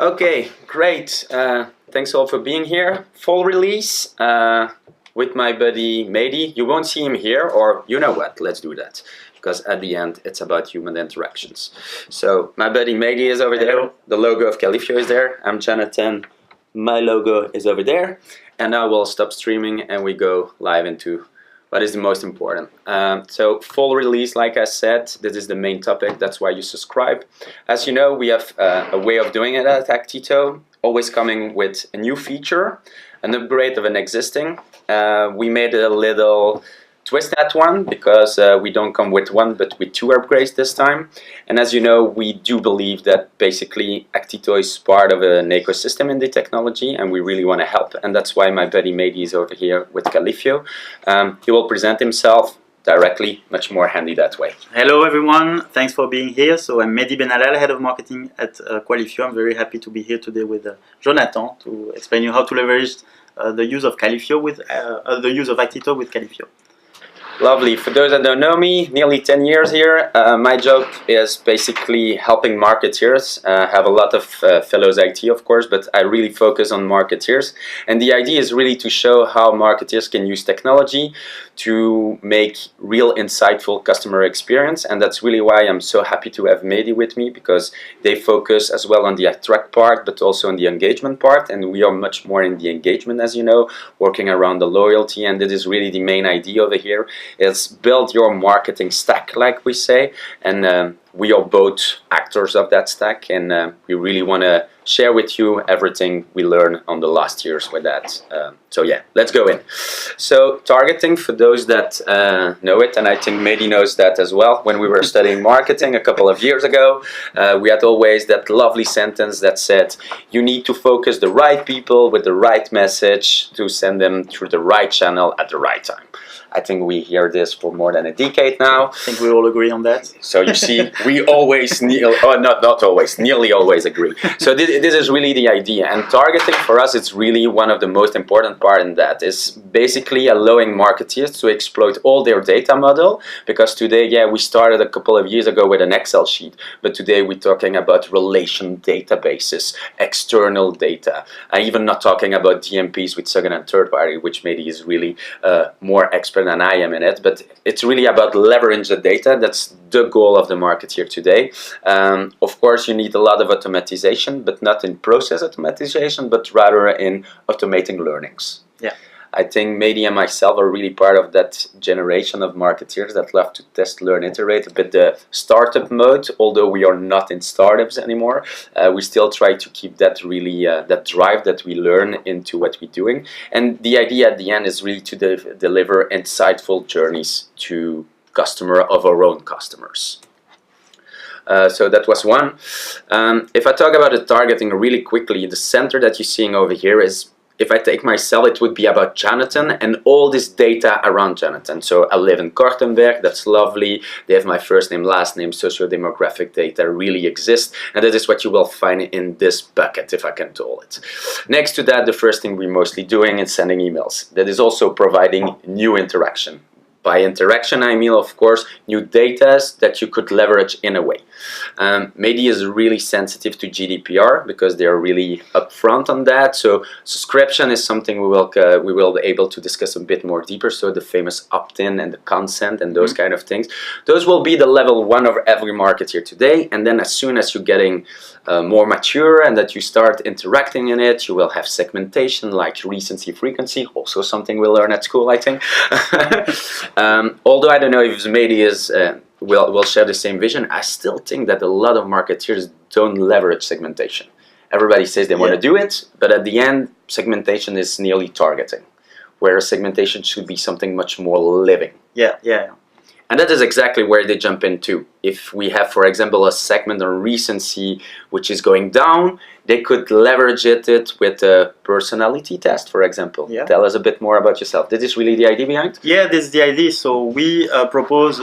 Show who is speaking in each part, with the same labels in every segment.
Speaker 1: Okay, great. Thanks all for being here. Full release with my buddy Mehdi. You won't see him here, or you know what, let's do that. Because at the end, it's about human interactions. So my buddy Mehdi is over there. The logo of Qualifio is there. I'm Jonathan. My logo is over there. And now we'll stop streaming and we go live into what is the most important. So full release, like I said, this is the main topic. That's why you subscribe. As you know, we have a way of doing it at Actito, always coming with a new feature, an upgrade of an existing. We made a little twist that one because we don't come with one but with two upgrades this time. And as you know, we do believe that basically Actito is part of an ecosystem in the technology and we really want to help, and that's why my buddy Mehdi is over here with Qualifio. He will present himself directly, much more handy that way.
Speaker 2: Hello everyone, thanks for being here. So I'm Mehdi Benalal, Head of Marketing at Qualifio. I'm very happy to be here today with Jonathan to explain you how to leverage the use of Qualifio with the use of Actito with Qualifio.
Speaker 1: Lovely. For those that don't know me, nearly 10 years here. My job is basically helping marketeers. Have a lot of fellows IT, of course, but I really focus on marketeers. And the idea is really to show how marketeers can use technology to make real insightful customer experience. And that's really why I'm so happy to have Mehdi with me, because they focus as well on the attract part, but also on the engagement part. And we are much more in the engagement, as you know, working around the loyalty. And this is really the main idea over here. Is build your marketing stack, like we say, and we are both actors of that stack, and we really want to share with you everything we learned on the last years with that. So yeah, let's go in. So targeting, for those that know it, and I think Mehdi knows that as well, when we were studying marketing a couple of years ago, we had always that lovely sentence that said, you need to focus the right people with the right message to send them through the right channel at the right time. I think we hear this for more than a decade now.
Speaker 2: I think we all agree on that.
Speaker 1: So you see, we always, not always, nearly always agree. So this is really the idea. And targeting for us, it's really one of the most important part in that. Is basically allowing marketeers to exploit all their data model. Because today, yeah, we started a couple of years ago with an Excel sheet. But today we're talking about relation databases, external data. I'm even not talking about DMPs with second and third party, which maybe is really more expert than I am in it, but it's really about leverage the data. That's the goal of the marketeer today. Of course, you need a lot of automatization, but not in process automatization, but rather in automating learnings.
Speaker 2: Yeah.
Speaker 1: I think Mehdi and myself are really part of that generation of marketeers that love to test, learn, iterate, a bit the startup mode. Although we are not in startups anymore, we still try to keep that really that drive that we learn into what we're doing. And the idea at the end is really to deliver insightful journeys to customer of our own customers. So that was one. If I talk about the targeting really quickly, the center that you're seeing over here is, if I take myself, it would be about Jonathan and all this data around Jonathan. So I live in Kortenberg, that's lovely. They have my first name, last name, socio-demographic data really exists. And that is what you will find in this bucket, if I can call it. Next to that, the first thing we're mostly doing is sending emails. That is also providing new interaction. By interaction, I mean, of course, new data that you could leverage in a way. Mehdi is really sensitive to GDPR because they're really upfront on that. So subscription is something we will be able to discuss a bit more deeper. So the famous opt-in and the consent and those kind of things. Those will be the level one of every marketeer today. And then as soon as you're getting more mature and that you start interacting in it, you will have segmentation like recency, frequency, also something we learn at school, I think. Although I don't know if Mehdi is will share the same vision, I still think that a lot of marketeers don't leverage segmentation. Everybody says they want to do it, but at the end, segmentation is nearly targeting, whereas segmentation should be something much more living.
Speaker 2: Yeah.
Speaker 1: And that is exactly where they jump into. If we have, for example, a segment on recency which is going down, they could leverage it with a personality test, for example.
Speaker 2: Yeah.
Speaker 1: Tell us a bit more about yourself. This is really the idea behind?
Speaker 2: Yeah, this is the idea. So we propose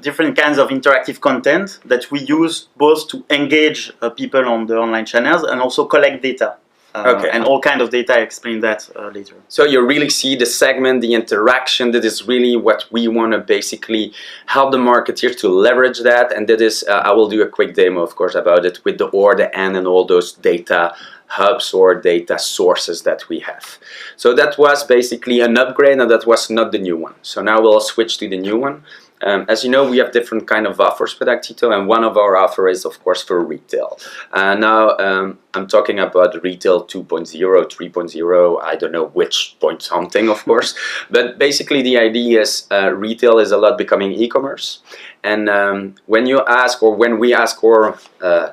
Speaker 2: different kinds of interactive content that we use both to engage people on the online channels and also collect data.
Speaker 1: Okay.
Speaker 2: And all kind of data. I explain that later.
Speaker 1: So you really see the segment, the interaction. That is really what we want to basically help the marketeers to leverage that. And that is, I will do a quick demo, of course, about it with the or, the and all those data hubs or data sources that we have. So that was basically an upgrade, and that was not the new one. So now we'll switch to the new one. As you know, we have different kind of offers with Actito, and one of our offers is, of course, for retail. Now, I'm talking about retail 2.0, 3.0, I don't know which point something, of course. But basically, the idea is retail is a lot becoming e-commerce. And when you ask, or when we ask our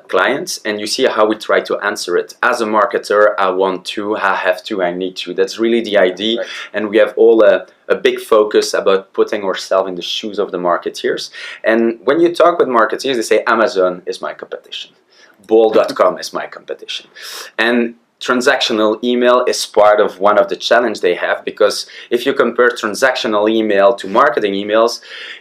Speaker 1: clients, and you see how we try to answer it, as a marketer, I want to, I have to, I need to. That's really the idea. Right. And we have all a big focus about putting ourselves in the shoes of the marketeers. And when you talk with marketeers, they say Amazon is my competition. Bol.com is my competition. And transactional email is part of one of the challenge they have, because if you compare transactional email to marketing emails,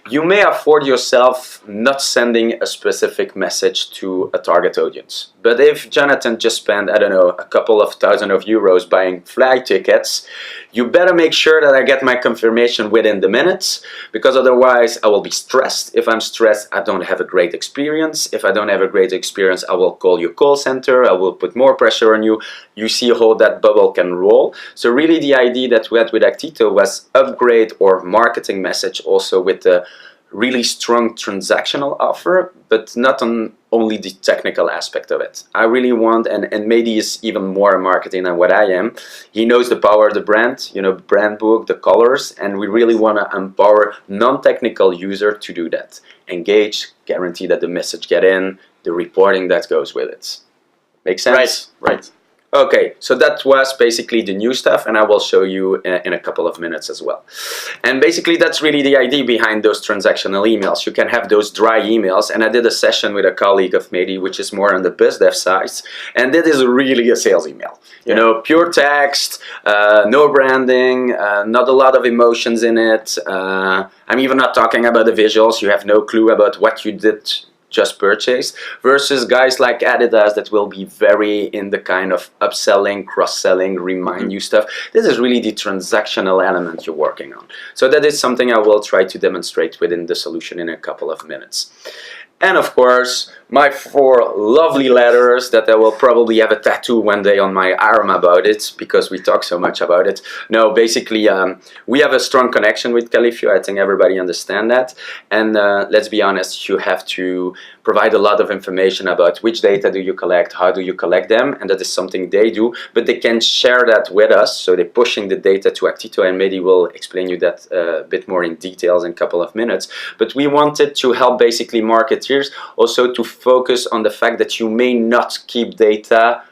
Speaker 1: you may afford yourself not sending a specific message to a target audience. But if Jonathan just spent, I don't know, a couple of thousand of euros buying flight tickets, you better make sure that I get my confirmation within the minutes, because otherwise I will be stressed. If I'm stressed, I don't have a great experience. If I don't have a great experience, I will call your call center. I will put more pressure on you. You see how that bubble can roll. So really the idea that we had with Actito was upgrade our marketing message also with the really strong transactional offer, but not on only the technical aspect of it. I really want, and Mehdi is even more in marketing than what I am. He knows the power of the brand, you know, brand book, the colors, and we really want to empower non-technical user to do that. Engage, guarantee that the message get in, the reporting that goes with it. Make sense?
Speaker 2: Right.
Speaker 1: Okay, so that was basically the new stuff, and I will show you in a couple of minutes as well. And basically that's really the idea behind those transactional emails. You can have those dry emails, and I did a session with a colleague of Mehdi, which is more on the biz dev side, and that is really a sales email. You know, pure text, no branding, not a lot of emotions in it. I'm even not talking about the visuals. You have no clue about what you did just purchase, versus guys like Adidas that will be very in the kind of upselling, cross-selling, remind you stuff. This is really the transactional element you're working on. So that is something I will try to demonstrate within the solution in a couple of minutes. And of course, my 4 lovely letters that I will probably have a tattoo one day on my arm about it, because we talk so much about it. No, basically, we have a strong connection with Qualifio. I think everybody understands that. And let's be honest, you have to provide a lot of information about which data do you collect, how do you collect them, and that is something they do. But they can share that with us, so they're pushing the data to Actito, and Mehdi will explain you that a bit more in details in a couple of minutes. But we wanted to help basically marketeers also to focus on the fact that you may not keep data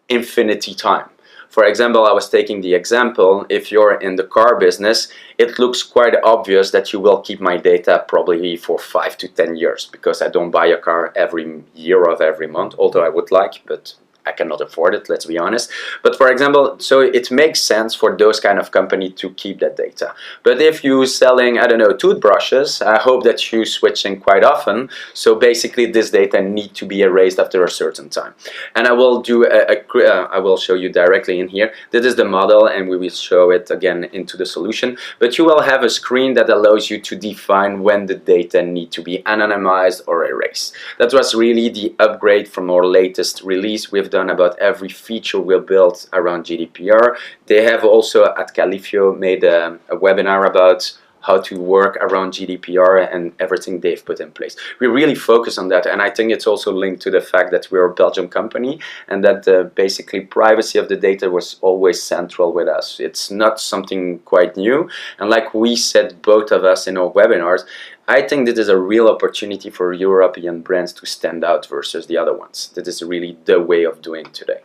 Speaker 1: infinity time. For example, I was taking the example, if you're in the car business, it looks quite obvious that you will keep my data probably for 5 to 10 years, because I don't buy a car every year or every month, although I would like, but I cannot afford it, let's be honest. But for example, so it makes sense for those kind of company to keep that data. But if you're selling, I don't know, toothbrushes, I hope that you're switching quite often. So basically this data need to be erased after a certain time. And I will do I will show you directly in here. This is the model, and we will show it again into the solution. But you will have a screen that allows you to define when the data need to be anonymized or erased. That was really the upgrade from our latest release. We've done about every feature we built around GDPR. They have also at Qualifio made a webinar about how to work around GDPR and everything they've put in place. We really focus on that, and I think it's also linked to the fact that we're a Belgian company, and that basically privacy of the data was always central with us. It's not something quite new, and like we said, both of us in our webinars, I think this is a real opportunity for European brands to stand out versus the other ones. That is really the way of doing today.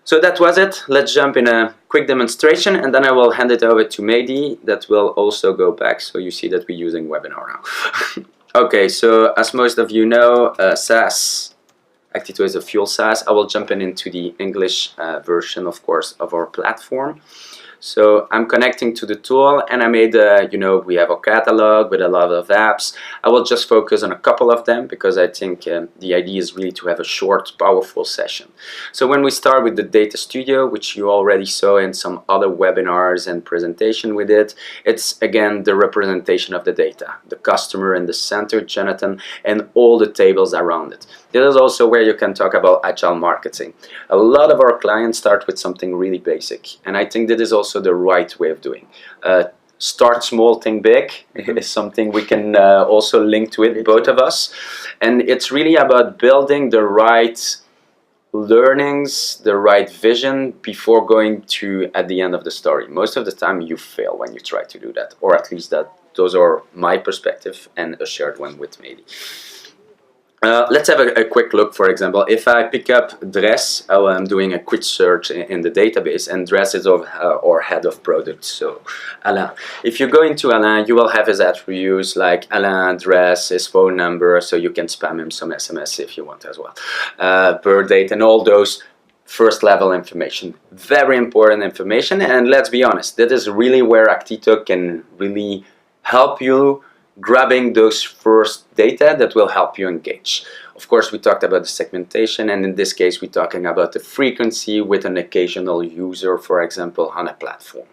Speaker 1: So that was it. Let's jump in a quick demonstration, and then I will hand it over to Mehdi that will also go back, so you see that we're using webinar now. Okay, so as most of you know, SaaS, Actito is a fuel SaaS. I will jump into the English version, of course, of our platform. So I'm connecting to the tool, and I made, we have a catalog with a lot of apps. I will just focus on a couple of them because I think the idea is really to have a short, powerful session. So when we start with the Data Studio, which you already saw in some other webinars and presentation with it, it's again the representation of the data, the customer in the center, Jonathan, and all the tables around it. This is also where you can talk about agile marketing. A lot of our clients start with something really basic, and I think that is also the right way of doing. Start small, think big is something we can also link to it, both of us. And it's really about building the right learnings, the right vision before going to at the end of the story. Most of the time you fail when you try to do that, or at least those are my perspective and a shared one with Mehdi. Let's have a quick look. For example, if I pick up Dress, I'm doing a quick search in the database, and Dress is our head of product, so Alain. If you go into Alain, you will have his attributes like Alain, Dress, his phone number, so you can spam him some SMS if you want as well. Birth date and all those first level information. Very important information, and let's be honest, that is really where Actito can really help you grabbing those first data that will help you engage. Of course, we talked about the segmentation, and in this case, we're talking about the frequency with an occasional user, for example, on a platform.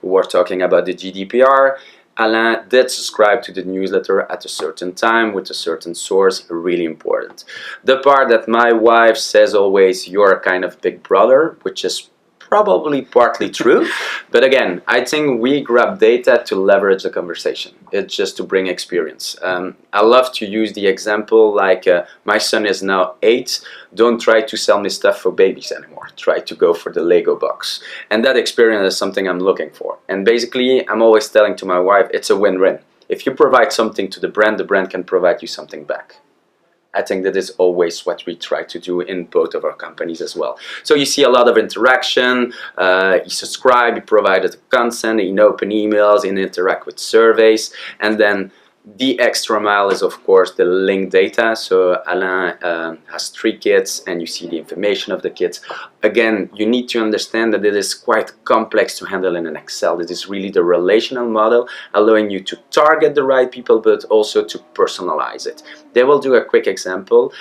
Speaker 1: We were talking about the GDPR. Alain did subscribe to the newsletter at a certain time with a certain source, really important. The part that my wife says always, you're a kind of big brother, which is probably partly true, but again, I think we grab data to leverage the conversation. It's just to bring experience. I love to use the example like my son is now 8. Don't try to sell me stuff for babies anymore. Try to go for the Lego box. And that experience is something I'm looking for. And basically, I'm always telling to my wife, it's a win-win. If you provide something to the brand can provide you something back. I think that is always what we try to do in both of our companies as well. So you see a lot of interaction, you subscribe, you provide the content, you open emails, you interact with surveys, and then the extra mile is of course the link data. So Alain has 3 kids and you see the information of the kids. Again, you need to understand that it is quite complex to handle in an Excel. It is really the relational model allowing you to target the right people but also to personalize it. They will do a quick example.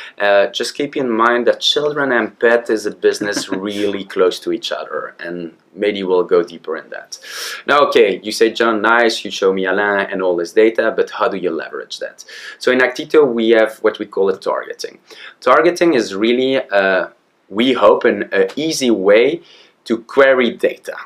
Speaker 1: Just keep in mind that children and pet is a business really close to each other, and maybe we'll go deeper in that. Now, okay, you say, John, nice, you show me Alain and all this data, but how do you leverage that? So in Actito, we have what we call targeting. Targeting is really, we hope, an easy way to query data.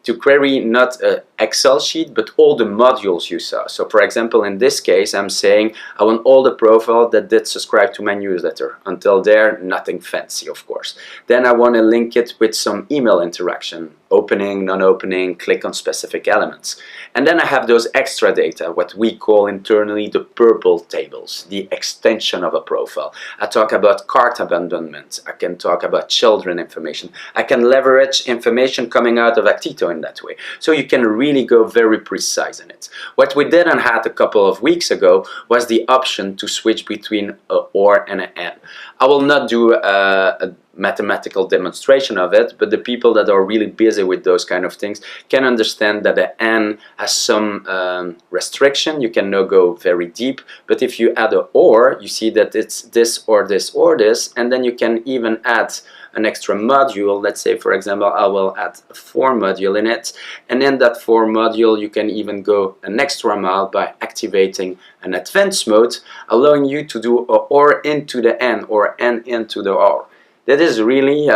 Speaker 1: To query not an Excel sheet, but all the modules you saw. So for example, in this case, I'm saying I want all the profiles that did subscribe to my newsletter. Until there, nothing fancy, of course. Then I want to link it with some email interaction, opening, non-opening, click on specific elements. And then I have those extra data, what we call internally the purple tables, the extension of a profile. I talk about cart abandonment. I can talk about children information. I can leverage information coming out of Actito in that way. So you can really go very precise in it. What we didn't have a couple of weeks ago was the option to switch between an or and an and. I will not do a mathematical demonstration of it, but the people that are really busy with those kind of things can understand that the and has some restriction. You can now go very deep, but if you add an or, you see that it's this or this or this, and then you can even add an extra module. Let's say, for example, I will add a for module in it, and in that for module you can even go an extra mile by activating an advanced mode, allowing you to do a or into the n or n into the or. That is really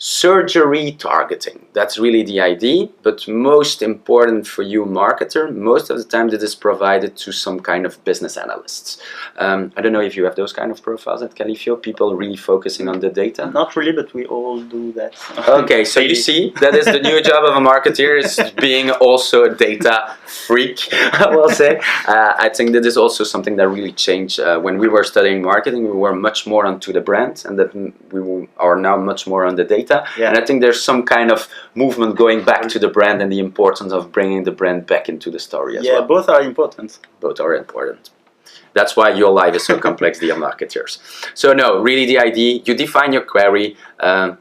Speaker 1: surgery targeting. That's really the idea, but most important for you marketer, most of the time that is provided to some kind of business analysts. I don't know if you have those kind of profiles at Qualifio, people really focusing on the data.
Speaker 2: Not really, but we all do that.
Speaker 1: Okay, so you see, that is the new job of a marketer, is being also a data freak, I will say. I think that is also something that really changed. When we were studying marketing, we were much more onto the brand, and that we are now much more on the data. Yeah. And I think there's some kind of movement going back to the brand and the importance of bringing the brand back into the story as well.
Speaker 2: Yeah, both are important.
Speaker 1: Both are important. That's why your life is so complex, dear marketers. So no, really the idea, you define your query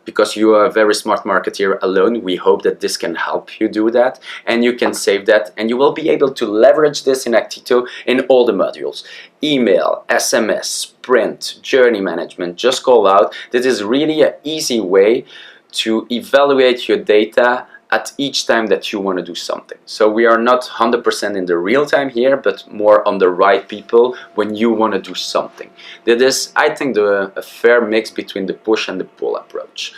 Speaker 1: because you are a very smart marketer alone. We hope that this can help you do that, and you can save that, and you will be able to leverage this in Actito in all the modules. Email, SMS, sprint, journey management, just call out. This is really an easy way to evaluate your data at each time that you want to do something. So we are not 100% in the real time here, but more on the right people when you want to do something. That is, I think, a fair mix between the push and the pull approach.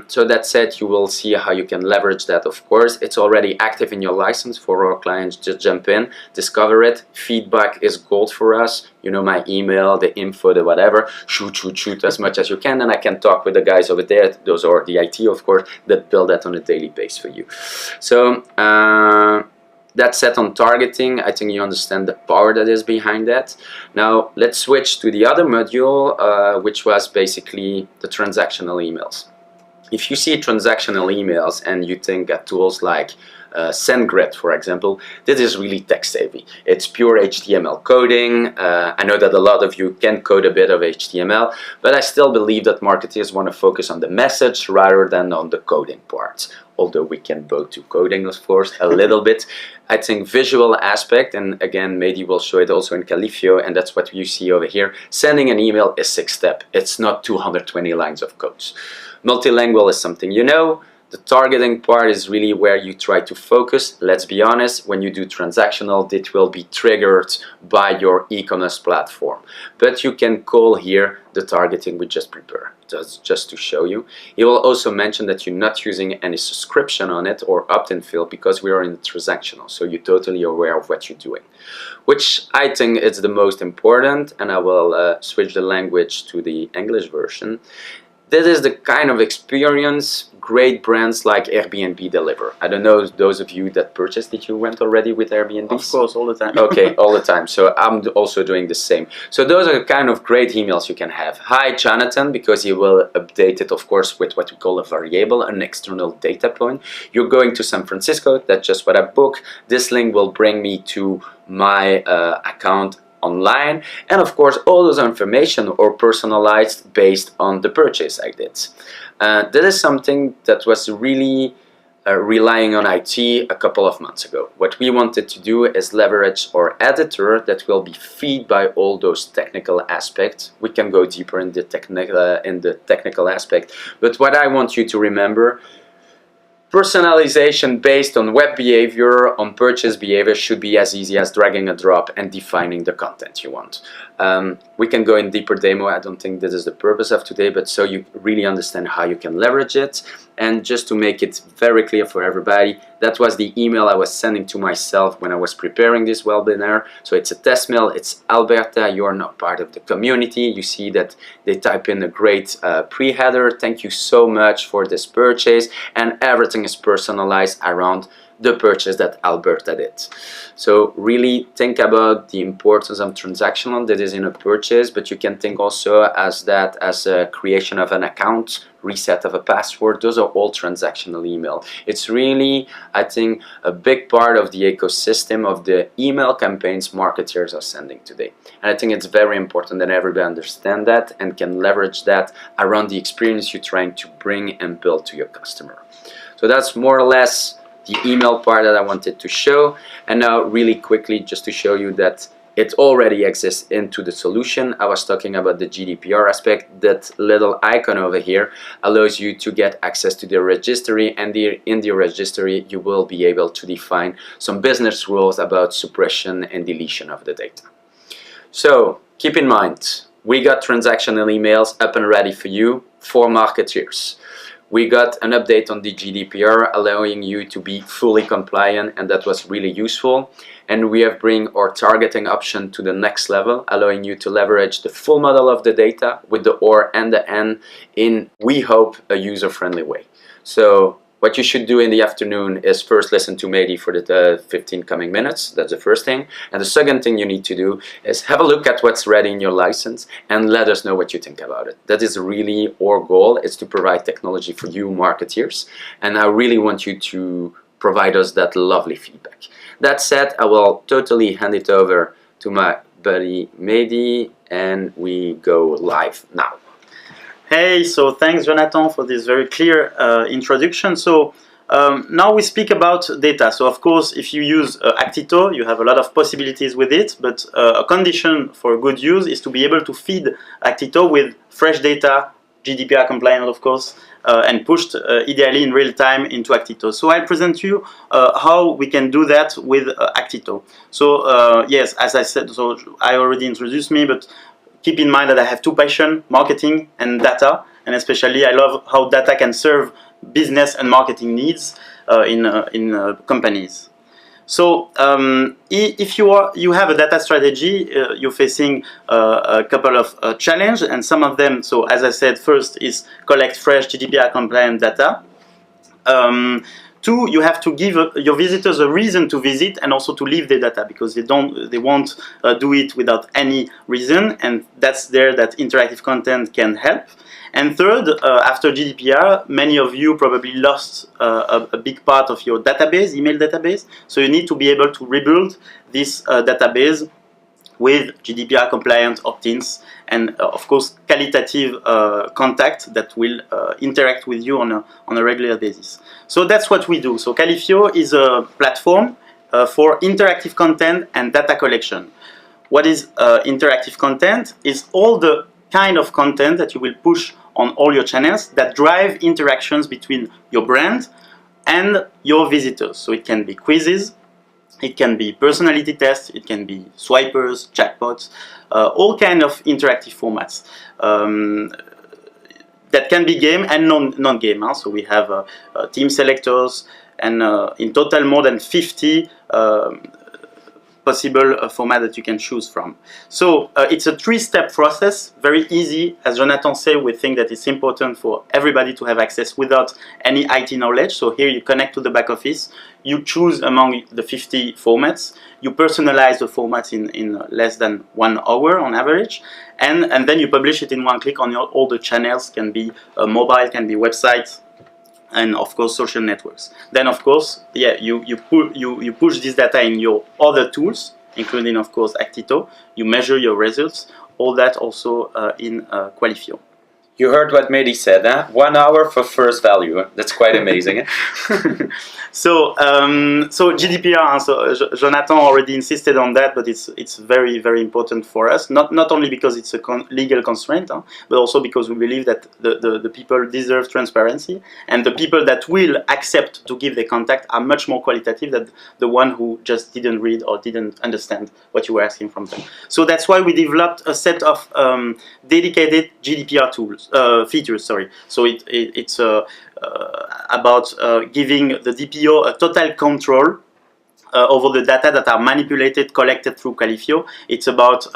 Speaker 1: So that said, you will see how you can leverage that, of course. It's already active in your license for our clients. Just jump in, discover it. Feedback is gold for us. You know, my email, the info, the whatever. Shoot as much as you can, and I can talk with the guys over there. Those are the IT, of course, that build that on a daily basis for you. So that's set on targeting. I think you understand the power that is behind that. Now let's switch to the other module, which was basically the transactional emails. If you see transactional emails and you think at tools like SendGrid, for example, this is really text heavy. It's pure HTML coding. I know that a lot of you can code a bit of HTML, but I still believe that marketers want to focus on the message rather than on the coding part. Although we can both do coding, of course, a little bit. I think visual aspect, and again, Mehdi will show it also in Qualifio, and that's what you see over here. Sending an email is 6 steps. It's not 220 lines of codes. Multilingual is something you know. The targeting part is really where you try to focus. Let's be honest, when you do transactional, it will be triggered by your e-commerce platform. But you can call here the targeting we just prepared, just to show you. He will also mention that you're not using any subscription on it or opt-in field because we are in the transactional, so you're totally aware of what you're doing, which I think is the most important, and I will switch the language to the English version. This is the kind of experience great brands like Airbnb deliver. I don't know those of you that purchased, did you went already with Airbnb?
Speaker 2: Of course, all the time.
Speaker 1: Okay, all the time. So I'm also doing the same. So those are the kind of great emails you can have. Hi, Jonathan, because you will update it, of course, with what we call a variable, an external data point. You're going to San Francisco. That's just what I booked. This link will bring me to my account online, and of course all those information are personalized based on the purchase I did. That is something that was really relying on IT a couple of months ago. What we wanted to do is leverage our editor that will be fed by all those technical aspects. We can go deeper in the technical aspect, but what I want you to remember, personalization based on web behavior, on purchase behavior, should be as easy as dragging a drop and defining the content you want. We can go in deeper demo. I don't think this is the purpose of today, but so you really understand how you can leverage it. And just to make it very clear for everybody, that was the email I was sending to myself when I was preparing this webinar. So it's a test mail. It's Alberta. You are not part of the community. You see that they type in a great pre-header. Thank you so much for this purchase. And everything is personalized around the purchase that Alberta did. So really think about the importance of transactional that is in a purchase, but you can think also as that as a creation of an account, reset of a password. Those are all transactional email. It's really, I think, a big part of the ecosystem of the email campaigns marketers are sending today. And I think it's very important that everybody understand that and can leverage that around the experience you're trying to bring and build to your customer. So that's more or less the email part that I wanted to show. And now really quickly, just to show you that it already exists into the solution. I was talking about the GDPR aspect. That little icon over here allows you to get access to the registry, and in the registry you will be able to define some business rules about suppression and deletion of the data. So keep in mind, we got transactional emails up and ready for you for marketers. We got an update on the GDPR allowing you to be fully compliant, and that was really useful. And we have bring our targeting option to the next level, allowing you to leverage the full model of the data with the OR and the N in, we hope, a user-friendly way. So what you should do in the afternoon is first listen to Mehdi for the 15 coming minutes. That's the first thing. And the second thing you need to do is have a look at what's ready in your license and let us know what you think about it. That is really our goal, is to provide technology for you marketeers. And I really want you to provide us that lovely feedback. That said, I will totally hand it over to my buddy Mehdi, and we go live now.
Speaker 2: Hey, so thanks Jonathan for this very clear introduction. So now we speak about data. So of course, if you use Actito, you have a lot of possibilities with it, but a condition for good use is to be able to feed Actito with fresh data, GDPR compliant of course, and pushed ideally in real time into Actito. So I'll present you how we can do that with Actito. So yes, as I said, so I already introduced me, but keep in mind that I have two passions, marketing and data, and especially I love how data can serve business and marketing needs in companies. So if you have a data strategy, you're facing a couple of challenges, and some of them, so as I said, first is collect fresh GDPR compliant data. Two, you have to give your visitors a reason to visit and also to leave the data, because they won't do it without any reason, and that's there that interactive content can help. And third, after GDPR, many of you probably lost a big part of your database, email database, so you need to be able to rebuild this database with GDPR compliant opt-ins and of course qualitative contact that will interact with you on a regular basis. So that's what we do. So Qualifio is a platform for interactive content and data collection. What is interactive content? Is all the kind of content that you will push on all your channels that drive interactions between your brand and your visitors. So it can be quizzes, it can be personality tests, it can be swipers, chatbots, all kind of interactive formats that can be game and non-game. So we have team selectors, and in total more than 50 possible format that you can choose from. So it's a three-step process, very easy. As Jonathan said, we think that it's important for everybody to have access without any IT knowledge. So here you connect to the back office, you choose among the 50 formats, you personalize the formats in less than 1 hour on average, and then you publish it in one click on all the channels, can be mobile, can be websites, and of course social networks. Then of course, yeah, you push this data in your other tools, including of course Actito. You measure your results, all that also in Qualifio.
Speaker 1: You heard what Mehdi said, huh? 1 hour for first value. That's quite amazing.
Speaker 2: So GDPR. So Jonathan already insisted on that, but it's very, very important for us. Not only because it's a legal constraint, but also because we believe that the people deserve transparency, and the people that will accept to give their contact are much more qualitative than the one who just didn't read or didn't understand what you were asking from them. So that's why we developed a set of dedicated GDPR features. Sorry. So it's about giving the DPO a total control over the data that are manipulated, collected through Qualifio. It's about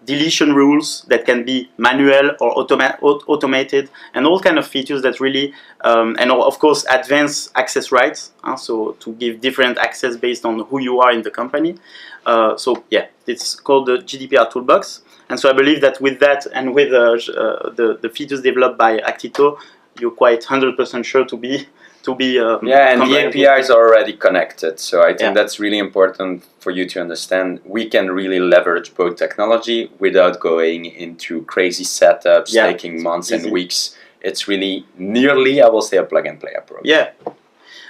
Speaker 2: deletion rules that can be manual or automated, and all kind of features that really, and of course advanced access rights, so to give different access based on who you are in the company. So yeah, it's called the GDPR Toolbox. And so I believe that with that and with the features developed by Actito, you're quite 100% sure to be
Speaker 1: yeah, and the APIs are already connected, so I think that's really important for you to understand. We can really leverage both technology without going into crazy setups, taking months and weeks. It's really nearly, I will say, a plug-and-play approach.
Speaker 2: Yeah.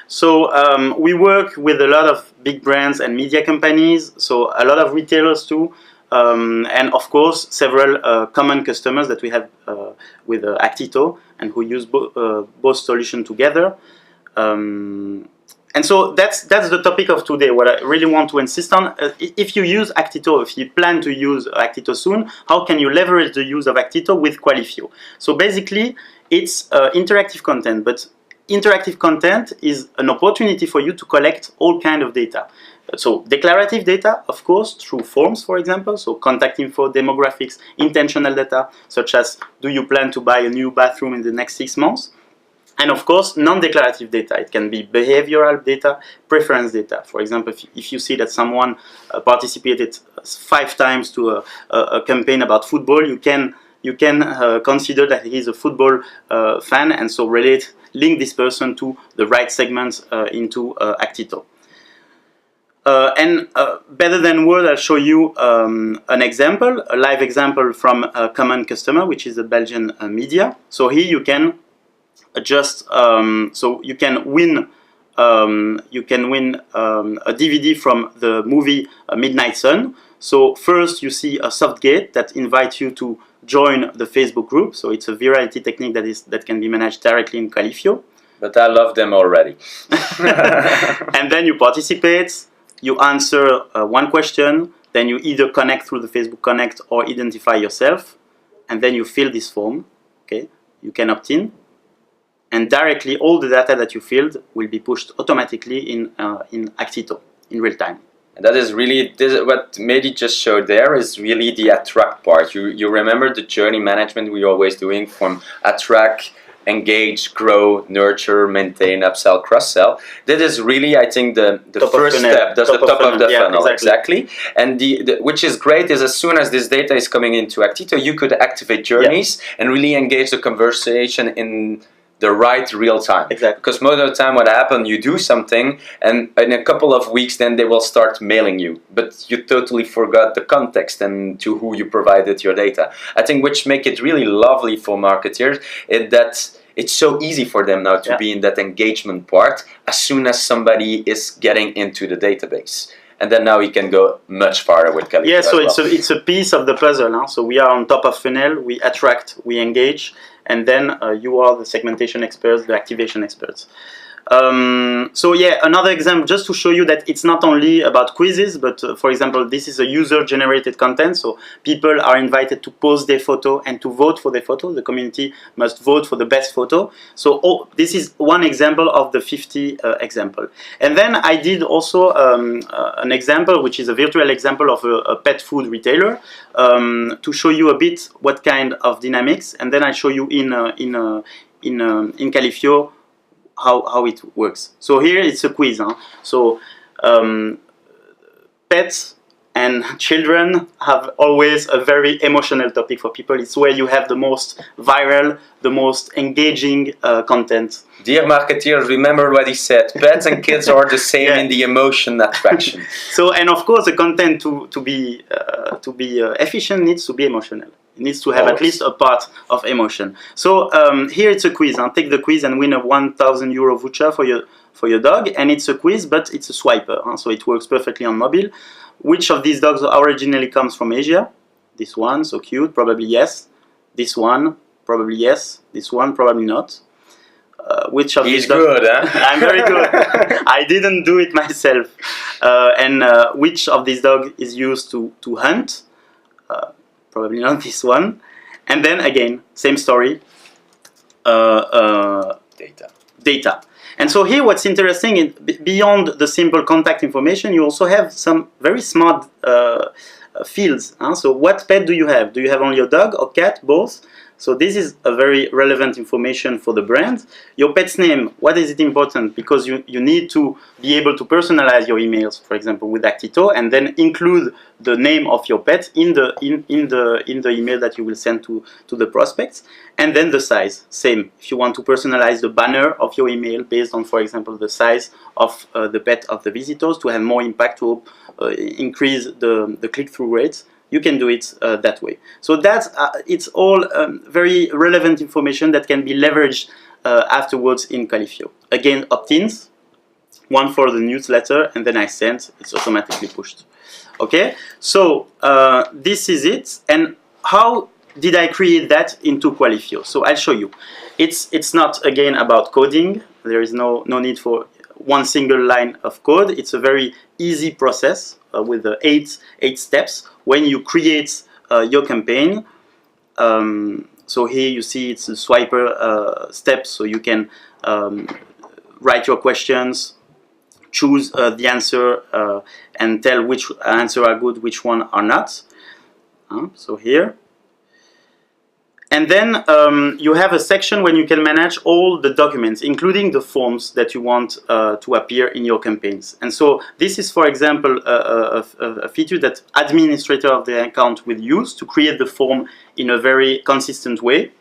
Speaker 2: So we work with a lot of big brands and media companies, so a lot of retailers too. And of course, several common customers that we have with Actito and who use both solutions together. And so that's the topic of today. What I really want to insist on: if you use Actito, if you plan to use Actito soon, how can you leverage the use of Actito with Qualifio? So basically, it's interactive content, but interactive content is an opportunity for you to collect all kinds of data. So declarative data, of course, through forms, for example, so contact info, demographics, intentional data, such as do you plan to buy a new bathroom in the next 6 months? And of course, non-declarative data. It can be behavioral data, preference data. For example, if you see that someone participated 5 times to a campaign about football, you can consider that he is a football fan, and so link this person to the right segments into Actito. Better than word, I'll show you an example, a live example from a common customer, which is a Belgian media. So here you can adjust, so you can win a DVD from the movie Midnight Sun. So first you see a soft gate that invites you to join the Facebook group. So it's a virality technique that can be managed directly in Qualifio.
Speaker 1: But I love them already.
Speaker 2: And then you participate, you answer one question, then you either connect through the Facebook Connect or identify yourself, and then you fill this form. Okay, you can opt in, and directly all the data that you filled will be pushed automatically in Actito in real time.
Speaker 1: And that is really, what Mehdi just showed there is really the attract part. You remember the journey management we're always doing from attract, engage, grow, nurture, maintain, upsell, cross-sell. That is really, I think, the first step. That's the top of the funnel, exactly. And which is great is as soon as this data is coming into Actito, you could activate journeys and really engage the conversation in the right real time.
Speaker 2: Exactly.
Speaker 1: Because most of the time what happens, you do something and in a couple of weeks then they will start mailing you. But you totally forgot the context and to who you provided your data. I think which make it really lovely for marketeers is that it's so easy for them now to be in that engagement part as soon as somebody is getting into the database. And then now we can go much farther with Qualifio.
Speaker 2: Yeah, so it's a piece of the puzzle. Huh? So we are on top of funnel, we attract, we engage, and then you are the segmentation experts, the activation experts. So yeah, another example just to show you that it's not only about quizzes, but for example, this is a user-generated content. So people are invited to post their photo and to vote for their photo. The community must vote for the best photo. So this is one example of the 50 example. And then I did also an example, which is a virtual example of a pet food retailer, to show you a bit what kind of dynamics. And then I show you in Qualifio how it works. So here it's a quiz. Huh? So pets and children have always a very emotional topic for people. It's where you have the most viral, the most engaging content.
Speaker 1: Dear marketeers, remember what he said. Pets and kids are the same in the emotion attraction.
Speaker 2: So, and of course, the content to be efficient needs to be emotional. It needs to have at least a part of emotion. So here it's a quiz. Huh? Take the quiz and win a 1,000 euro voucher for your dog. And it's a quiz, but it's a swiper. Huh? So it works perfectly on mobile. Which of these dogs originally comes from Asia? This one, so cute, probably yes. This one, probably yes. This one, probably not. Which of these dogs?
Speaker 1: He's good, huh?
Speaker 2: I'm very good. I didn't do it myself. And which of these dogs is used to hunt? Probably not this one. And then again, same story. Data. And so here what's interesting is beyond the simple contact information, you also have some very smart fields. Huh? So what pet do you have? Do you have only a dog or cat? Both? So this is a very relevant information for the brand. Your pet's name, what is it important? Because you need to be able to personalize your emails, for example, with Actito, and then include the name of your pet in the email that you will send to the prospects. And then the size, same. If you want to personalize the banner of your email based on, for example, the size of the pet of the visitors to have more impact, to increase the click-through rates, you can do it that way. So that's it's all very relevant information that can be leveraged afterwards in Qualifio. Again, opt-ins, one for the newsletter, and then I send, it's automatically pushed. Okay, so this is it. And how did I create that into Qualifio? So I'll show you. It's not, again, about coding. There is no need for one single line of code. It's a very easy process with the eight steps when you create your campaign. So here you see it's a swiper steps, so you can write your questions, choose the answer, and tell which answer are good, which one are not. So here. And then you have a section when you can manage all the documents, including the forms that you want to appear in your campaigns. And so this is, for example, a feature that administrator of the account will use to create the form in a very consistent way.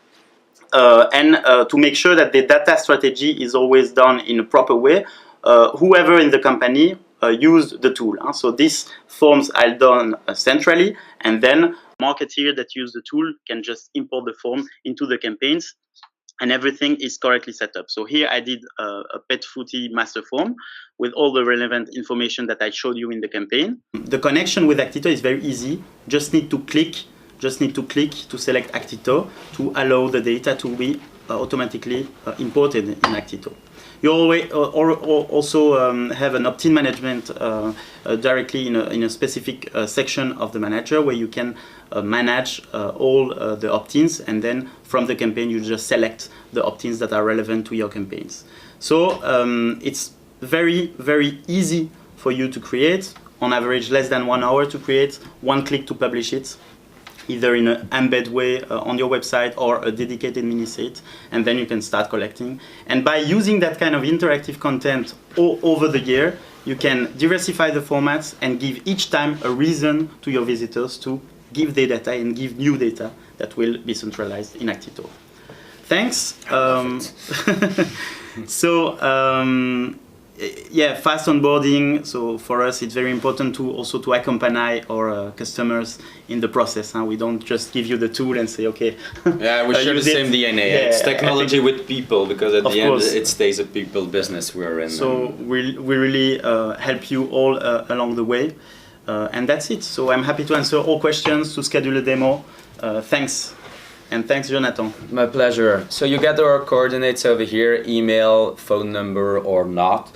Speaker 2: And to make sure that the data strategy is always done in a proper way. Whoever in the company, use the tool. So these forms are done centrally, and then marketeers that use the tool can just import the form into the campaigns, and everything is correctly set up. So here I did a pet footy master form with all the relevant information that I showed you in the campaign. The connection with Actito is very easy. Just need to click to select Actito to allow the data to be automatically imported in Actito. You always also have an opt-in management directly in a specific section of the manager, where you can manage all the opt-ins, and then from the campaign you just select the opt-ins that are relevant to your campaigns. So it's very, very easy for you to create. On average, less than 1 hour to create, 1 click to publish it, either in an embed way on your website or a dedicated mini site, and then you can start collecting. And by using that kind of interactive content over the year, you can diversify the formats and give each time a reason to your visitors to give their data and give new data that will be centralized in Actito. Thanks. Yeah, fast onboarding. So for us, it's very important to also to accompany our customers in the process. We don't just give you the tool and say, okay.
Speaker 1: Yeah, we share the same DNA.
Speaker 2: Yeah,
Speaker 1: it's technology with people, because at the
Speaker 2: course.
Speaker 1: end it stays a people business we're in.
Speaker 2: So we really help you all along the way. And that's it. So I'm happy to answer all questions, to schedule a demo. Thanks. And thanks, Jonathan.
Speaker 1: My pleasure. So you get our coordinates over here, email, phone number, or not.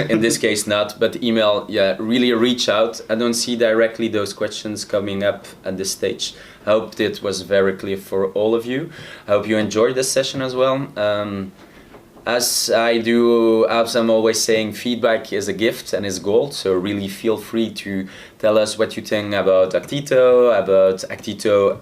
Speaker 1: In this case, not, but email, yeah, really reach out. I don't see directly those questions coming up at this stage. I hope it was very clear for all of you. I hope you enjoyed this session as well. As I'm always saying, feedback is a gift and is gold, so really feel free to tell us what you think about Actito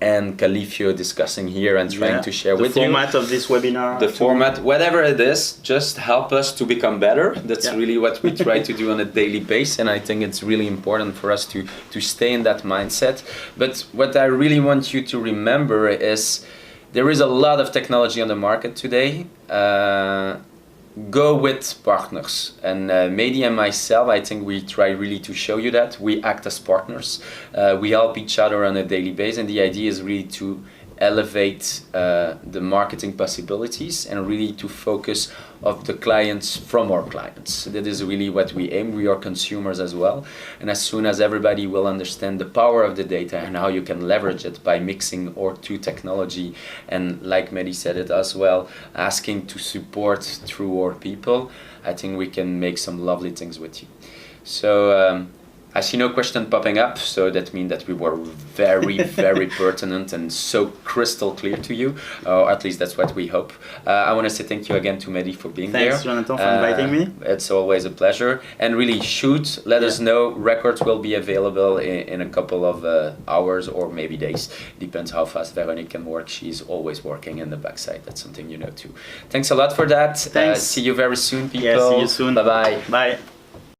Speaker 1: and Qualifio discussing here and trying to share with you.
Speaker 2: The format of this webinar.
Speaker 1: The format, whatever it is, just help us to become better. That's really what we try to do on a daily basis, and I think it's really important for us to stay in that mindset. But what I really want you to remember is there is a lot of technology on the market today. Go with partners, and Mehdi and myself, I think we try really to show you that we act as partners. We help each other on a daily basis, and the idea is really to elevate the marketing possibilities and really to focus of the clients from our clients. That is really what we aim. We are consumers as well, and as soon as everybody will understand the power of the data and how you can leverage it by mixing our two technology, and like Mehdi said it as well, asking to support through our people, I think we can make some lovely things with you. So I see no question popping up, so that means that we were very, very pertinent and so crystal clear to you, or at least that's what we hope. I want to say thank you again to Mehdi for being there.
Speaker 2: Thanks, Jonathan, for inviting me.
Speaker 1: It's always a pleasure. And really, let us know. Records will be available in a couple of hours or maybe days. Depends how fast Veronique can work. She's always working in the backside. That's something you know too. Thanks a lot for that.
Speaker 2: Thanks.
Speaker 1: See you very soon, people.
Speaker 2: Yeah, see you soon.
Speaker 1: Bye-bye.
Speaker 2: Bye.